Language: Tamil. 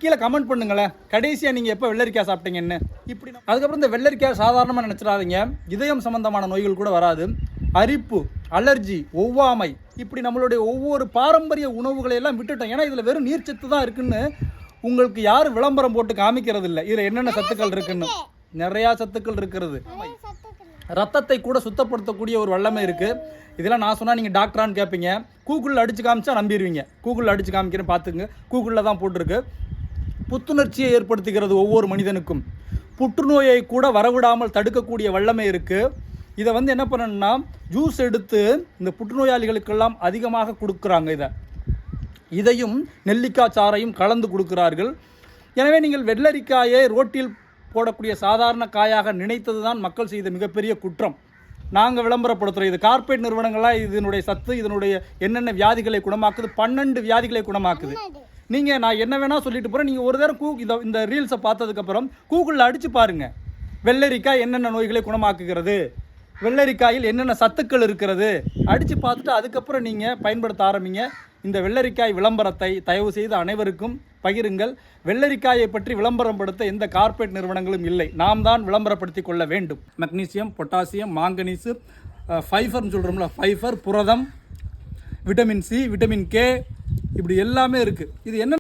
கீழே கமெண்ட் பண்ணுங்களேன், கடைசியாக நீங்கள் எப்போ வெள்ளரிக்காய் சாப்பிட்டீங்கன்னு. இப்படி அதுக்கப்புறம் இந்த வெள்ளரிக்காய் சாதாரணமாக நினச்சிடாதீங்க, இதயம் சம்பந்தமான நோய்கள் கூட வராது. அரிப்பு, அலர்ஜி, ஒவ்வாமை, இப்படி நம்மளுடைய ஒவ்வொரு பாரம்பரிய உணவுகளை எல்லாம் விட்டுட்டோம். ஏன்னா இதில் வெறும் நீர்ச்சத்து தான் இருக்குன்னு உங்களுக்கு யாரும் விளம்பரம் போட்டு காமிக்கிறது இல்லை. இதில் என்னென்ன சத்துக்கள் இருக்குன்னு நிறையா சத்துக்கள் இருக்கிறது. ரத்தத்தை கூட சுத்தப்படுத்தக்கூடிய ஒரு வல்லமை இருக்குது. இதெல்லாம் நான் சொன்னால் நீங்கள் டாக்டரான்னு கேட்பீங்க. கூகுளில் அடித்து காமிச்சா நம்பிடுவீங்க. கூகுளில் அடித்து காமிக்கிறேன், பார்த்துங்க. கூகுளில் தான் போட்டிருக்கு. புத்துணர்ச்சியை ஏற்படுத்துகிறது ஒவ்வொரு மனிதனுக்கும். புற்றுநோயை கூட வரவிடாமல் தடுக்கக்கூடிய வல்லமை இருக்குது. இதை என்ன பண்ணணும்னா ஜூஸ் எடுத்து இந்த புற்றுநோயாளிகளுக்கெல்லாம் அதிகமாக கொடுக்குறாங்க. இதையும் நெல்லிக்காய் சாறையும் கலந்து கொடுக்கிறார்கள். எனவே நீங்கள் வெள்ளரிக்காயை ரோட்டில் போடக்கூடிய சாதாரண காயாக நினைத்தது தான் மக்கள் செய்த மிகப்பெரிய குற்றம். நாங்கள் விளம்பரப்படுத்துகிறோம். இது கார்ப்பரேட் நிறுவனங்களாக இதனுடைய சத்து, இதனுடைய என்னென்ன வியாதிகளை குணமாக்குது, 12 வியாதிகளை குணமாக்குது. நீங்கள் நான் என்ன வேணால் சொல்லிட்டு போகிறேன். நீங்கள் ஒரு தடவை இந்த ரீல்ஸை பார்த்ததுக்கப்புறம் கூகுளில் அடித்து பாருங்கள், வெள்ளரிக்காய் என்னென்ன நோய்களை குணமாக்குகிறது, வெள்ளரிக்காயில் என்னென்ன சத்துக்கள் இருக்கிறது, அடித்து பார்த்துட்டு அதுக்கப்புறம் நீங்கள் பயன்படுத்த ஆரம்பிங்க. இந்த வெள்ளரிக்காய் விளம்பரத்தை தயவு செய்து அனைவருக்கும் பகிருங்கள். வெள்ளரிக்காயை பற்றி விளம்பரப்படுத்த எந்த கார்ப்பரேட் நிறுவனங்களும் இல்லை, நாம் தான் விளம்பரப்படுத்தி கொள்ள வேண்டும். மெக்னீசியம், பொட்டாசியம், மாங்கனீசு, ஃபைபர்னு சொல்கிறோம்ல, ஃபைபர், புரதம், விட்டமின் சி, விட்டமின் கே, இப்படி எல்லாமே இருக்குது. இது என்ன